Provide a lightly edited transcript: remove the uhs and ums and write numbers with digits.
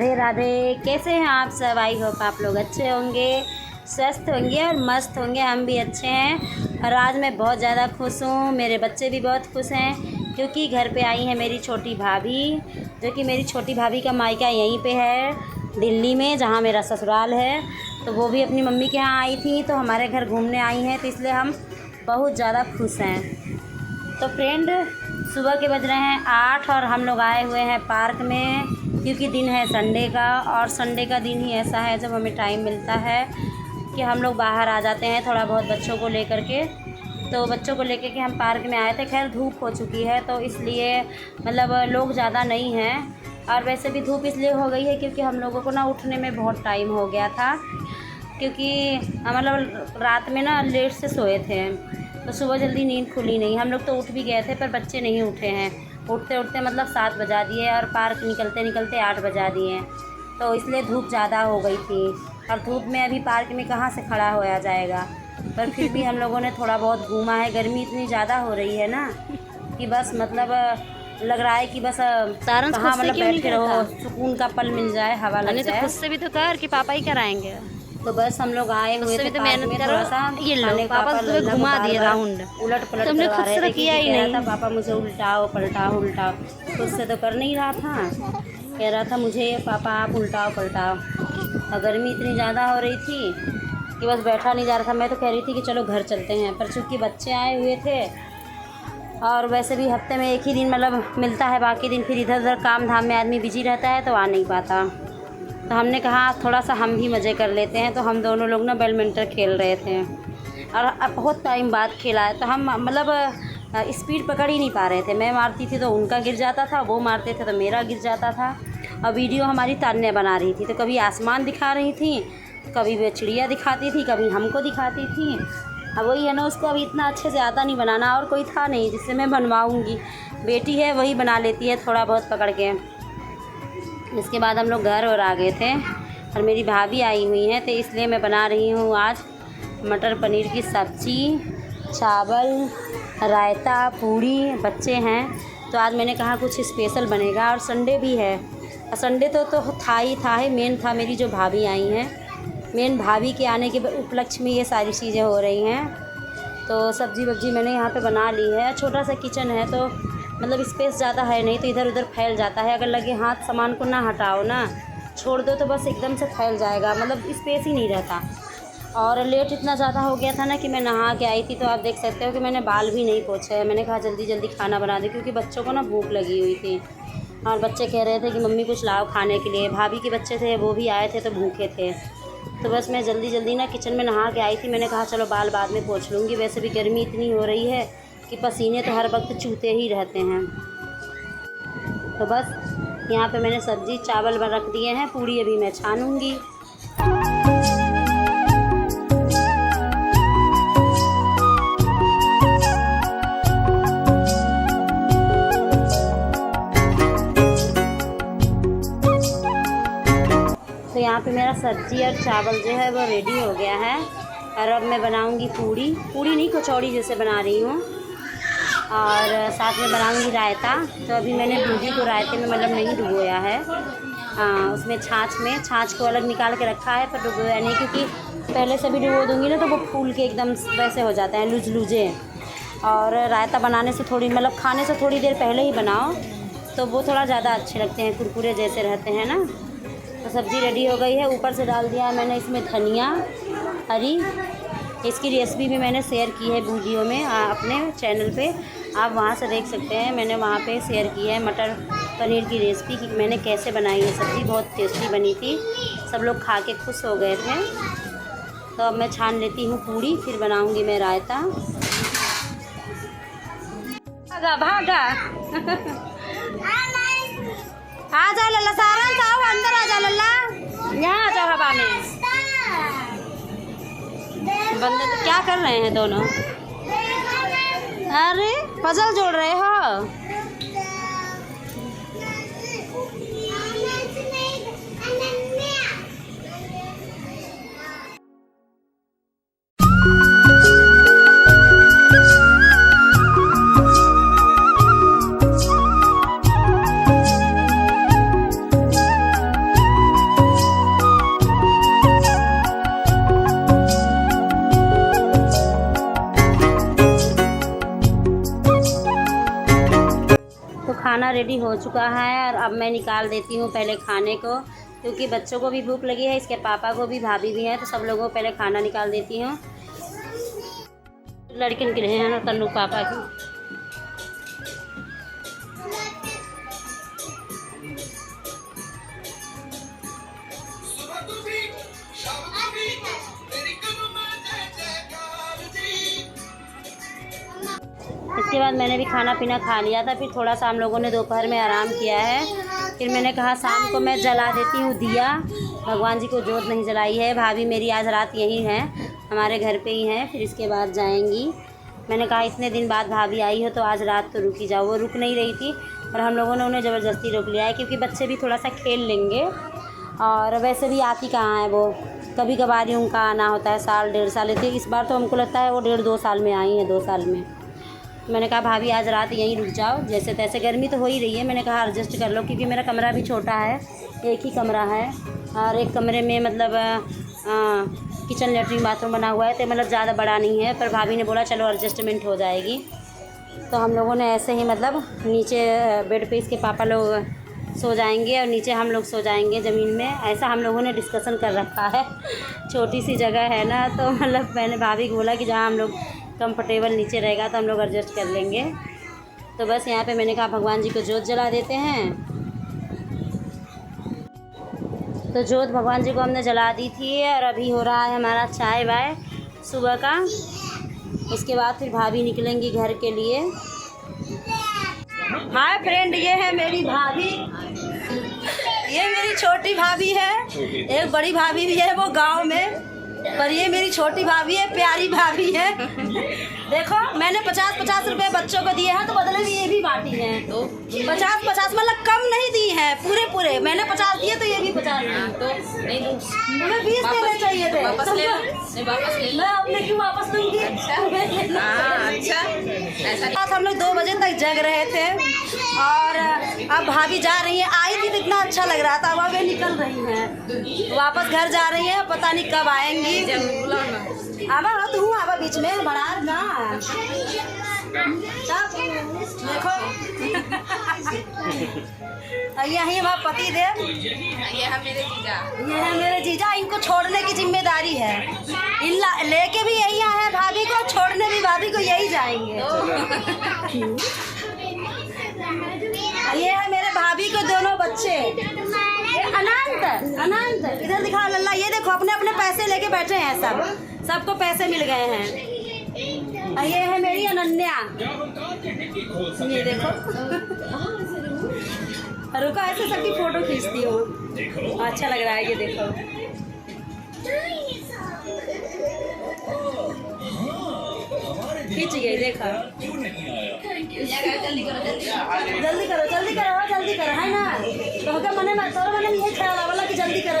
राधे राधे। कैसे हैं आप सब? आई होप आप लोग अच्छे होंगे, स्वस्थ होंगे और मस्त होंगे। हम भी अच्छे हैं और आज मैं बहुत ज़्यादा खुश हूँ। मेरे बच्चे भी बहुत खुश हैं क्योंकि घर पे आई है मेरी छोटी भाभी, जो कि मेरी छोटी भाभी का मायका यहीं पे है दिल्ली में, जहाँ मेरा ससुराल है। तो वो भी अपनी मम्मी के यहाँ आई थी, तो हमारे घर घूमने आई हैं, तो इसलिए हम बहुत ज़्यादा खुश हैं। तो फ्रेंड, सुबह के बज रहे हैं 8 और हम लोग आए हुए हैं पार्क में, क्योंकि दिन है संडे का और संडे का दिन ही ऐसा है जब हमें टाइम मिलता है कि हम लोग बाहर आ जाते हैं थोड़ा बहुत बच्चों को लेकर के। तो बच्चों को लेकर के हम पार्क में आए थे। खैर धूप हो चुकी है तो इसलिए मतलब लोग ज़्यादा नहीं हैं, और वैसे भी धूप इसलिए हो गई है क्योंकि हम लोगों को ना उठने में बहुत टाइम हो गया था, क्योंकि मतलब रात में ना लेट से सोए थे तो सुबह जल्दी नींद खुली नहीं। हम लोग तो उठ भी गए थे पर बच्चे नहीं उठे हैं। उठते उठते मतलब 7 बजा दिए और पार्क निकलते निकलते 8 बजा दिए, तो इसलिए धूप ज़्यादा हो गई थी। और धूप में अभी पार्क में कहाँ से खड़ा होया जाएगा, पर फिर भी हम लोगों ने थोड़ा बहुत घूमा है। गर्मी इतनी ज़्यादा हो रही है ना कि बस मतलब लग रहा है कि बस कहाँ मतलब बैठ के रहो, सुकून का पल मिल जाए, हवा लग जाए। खुद से भी तो कर कि पापा ही कराएंगे। तो बस हम लोग आए हुए थे तो मेहनत करो। थोड़ा सा ये लो पापा तुम्हें घुमा दिए राउंड, उलट पलट तुमने करवा खुद रहे से थे तो किया ही कह रहा नहीं। था पापा मुझे उल्टाओ पलटाओ उल्टाओ, खुद से तो कर नहीं रहा था, कह रहा था मुझे पापा आप उल्टाओ पलटाओ। और गर्मी इतनी ज़्यादा हो रही थी कि बस बैठा नहीं जा रहा था। मैं तो कह रही थी कि चलो घर चलते हैं, पर चूँकि बच्चे आए हुए थे और वैसे भी हफ्ते में एक ही दिन मतलब मिलता है, बाकी दिन फिर इधर उधर काम धाम में आदमी बिजी रहता है तो आ नहीं पाता। तो हमने कहा थोड़ा सा हम भी मज़े कर लेते हैं, तो हम दोनों लोग ना बैडमिंटन खेल रहे थे और अब बहुत टाइम बाद खेला है। तो हम मतलब स्पीड पकड़ ही नहीं पा रहे थे। मैं मारती थी तो उनका गिर जाता था, वो मारते थे तो मेरा गिर जाता था। और वीडियो हमारी तान्या बना रही थी, तो कभी आसमान दिखा रही थी, कभी वे चिड़िया दिखाती थी, कभी हमको दिखाती थी। अब वही है ना, उसको अभी इतना अच्छे से आता नहीं बनाना, और कोई था नहीं जिससे मैं बनवाऊँगी। बेटी है वही बना लेती है थोड़ा बहुत पकड़ के। इसके बाद हम लोग घर और आ गए थे और मेरी भाभी आई हुई हैं, तो इसलिए मैं बना रही हूँ आज मटर पनीर की सब्ज़ी, चावल, रायता, पूड़ी। बच्चे हैं तो आज मैंने कहा कुछ स्पेशल बनेगा, और संडे भी है। और संडे तो था ही मेन था मेरी जो भाभी आई हैं, मेन भाभी के आने के उपलक्ष्य में ये सारी चीज़ें हो रही हैं। तो सब्ज़ी वब्जी मैंने यहाँ पे बना ली है। छोटा सा किचन है तो मतलब स्पेस ज़्यादा है नहीं, तो इधर उधर फैल जाता है। अगर लगे हाथ सामान को ना हटाओ ना, छोड़ दो तो बस एकदम से फैल जाएगा, मतलब स्पेस ही नहीं रहता। और लेट इतना ज़्यादा हो गया था ना कि मैं नहा के आई थी, तो आप देख सकते हो कि मैंने बाल भी नहीं पोछे हैं। मैंने कहा जल्दी जल्दी खाना बना दे, क्योंकि बच्चों को ना भूख लगी हुई थी और बच्चे कह रहे थे कि मम्मी कुछ लाओ खाने के लिए। भाभी के बच्चे थे वो भी आए थे तो भूखे थे, तो बस मैं जल्दी जल्दी ना किचन में नहा के आई थी। मैंने कहा चलो बाल बाद में पोंछ लूँगी, वैसे भी गर्मी इतनी हो रही है कि पसीने तो हर वक्त चूते ही रहते हैं। तो बस यहाँ पे मैंने सब्ज़ी चावल रख दिए हैं, पूड़ी अभी मैं छानूँगी। तो यहाँ पे मेरा सब्ज़ी और चावल जो है वो रेडी हो गया है, और अब मैं बनाऊँगी पूड़ी नहीं कचौड़ी जैसे बना रही हूँ, और साथ में बनाऊँगी रायता। तो अभी मैंने बूंदी को रायते में मतलब नहीं डुबोया है, उसमें छाछ को अलग निकाल के रखा है, पर डुबोया नहीं, क्योंकि पहले से भी डुबो दूँगी ना तो वो फूल के एकदम वैसे हो जाता है लूज लूजे। और रायता बनाने से थोड़ी मतलब खाने से थोड़ी देर पहले ही बनाओ तो वो थोड़ा ज़्यादा अच्छे लगते हैं, कुरकुरे जैसे रहते हैं ना। तो सब्ज़ी रेडी हो गई है। ऊपर से डाल दिया है मैंने इसमें धनिया हरी। इसकी रेसिपी भी मैंने शेयर की है वीडियो में अपने चैनल पे, आप वहाँ से देख सकते हैं। मैंने वहाँ पे शेयर की है मटर पनीर की रेसिपी कि मैंने कैसे बनाई है सब्ज़ी। बहुत टेस्टी बनी थी, सब लोग खा के खुश हो गए थे। तो अब मैं छान लेती हूँ पूड़ी, फिर बनाऊँगी मैं रायता। भागा आ जा लल्ला, सारन आओ अंदर आ जा लल्ला, यहाँ आ जाओ हवा में। बंदे क्या कर रहे हैं दोनों? अरे पजल जोड़ रहे हो? खाना रेडी हो चुका है और अब मैं निकाल देती हूँ पहले खाने को, क्योंकि बच्चों को भी भूख लगी है, इसके पापा को भी, भाभी भी है, तो सब लोगों को पहले खाना निकाल देती हूँ। लड़किन के लिए है ना तन्नू पापा की। इसके बाद मैंने भी खाना पीना खा लिया था, फिर थोड़ा सा हम लोगों ने दोपहर में आराम किया है। फिर मैंने कहा शाम को मैं जला देती हूँ दिया, भगवान जी को जोत नहीं जलाई है। भाभी मेरी आज रात यहीं है, हमारे घर पे ही है, फिर इसके बाद जाएंगी। मैंने कहा इतने दिन बाद भाभी आई हो तो आज रात तो रुकी जाओ। वो रुक नहीं रही थी और हम लोगों ने उन्हें ज़बरदस्ती रोक लिया है, क्योंकि बच्चे भी थोड़ा सा खेल लेंगे। और वैसे भी आती कहाँ है वो, कभी कभार ही उनका आना होता है, साल 1.5 साल लेती है। इस बार तो हमको लगता है वो 1.5-2 साल में आई हैं, 2 साल में। मैंने कहा भाभी आज रात यहीं रुक जाओ, जैसे तैसे। गर्मी तो हो ही रही है, मैंने कहा एडजस्ट कर लो, क्योंकि मेरा कमरा भी छोटा है, एक ही कमरा है और एक कमरे में मतलब किचन लेटरिन बाथरूम बना हुआ है, तो मतलब ज़्यादा बड़ा नहीं है। पर भाभी ने बोला चलो एडजस्टमेंट हो जाएगी, तो हम लोगों ने ऐसे ही मतलब नीचे बेड पे इसके पापा लोग सो जाएंगे और नीचे हम लोग सो जाएंगे ज़मीन में। ऐसा हम लोगों ने डिस्कशन कर रखा है। छोटी सी जगह है ना, तो मतलब मैंने भाभी को बोला कि जहाँ हम लोग कंफर्टेबल नीचे रहेगा तो हम लोग एडजस्ट कर लेंगे। तो बस यहाँ पे मैंने कहा भगवान जी को जोत जला देते हैं। तो जोत भगवान जी को हमने जला दी थी और अभी हो रहा है हमारा चाय वाय सुबह का। उसके बाद फिर भाभी निकलेंगी घर के लिए। हाय फ्रेंड, ये है मेरी भाभी, ये मेरी छोटी भाभी है। एक बड़ी भाभी भी है वो गांव में, पर ये मेरी छोटी भाभी है, प्यारी भाभी है। देखो मैंने 50-50 रुपए बच्चों को दिए हैं, तो बदले में ये भी बांटी हैं। तो 50-50 मतलब कम नहीं दी हैं, पूरे मैंने 50 दिए तो ये भी 50 दिए। तो नहीं दूँ, तुम्हें 20 देने चाहिए थे। वापस ले लो। मैं अपने क्यों वापस लूँगी? अच्छा ऐसा। हम लोग 2 बजे तक जग रहे थे और अब भाभी जा रही है। आई थी तो इतना अच्छा लग रहा था, अब वे निकल रही हैं, वापस घर जा रही है, पता नहीं कब आएंगी। आवा तो हूँ, आवा बीच में बड़ा ना देखो। यही हमारा पति देव, ये है मेरे जीजा। इनको छोड़ने की जिम्मेदारी है, इन लेके भी यही आए हैं भाभी को, छोड़ने भी भाभी को यही जाएंगे। ये है मेरे भाभी को दोनों बच्चे। अनंत इधर दिखाओ लल्ला, ये देखो अपने अपने पैसे लेके बैठे हैं, सबको पैसे मिल गए हैं। ये है मेरी अनन्या, ये देखो। रुको ऐसे सबकी फोटो खींचती हूँ, अच्छा लग रहा है, ये देखो। खींच गई, देखो। जल्दी करो है ना, तो क्या मने में ये ख्याल वाला कि जल्दी करो।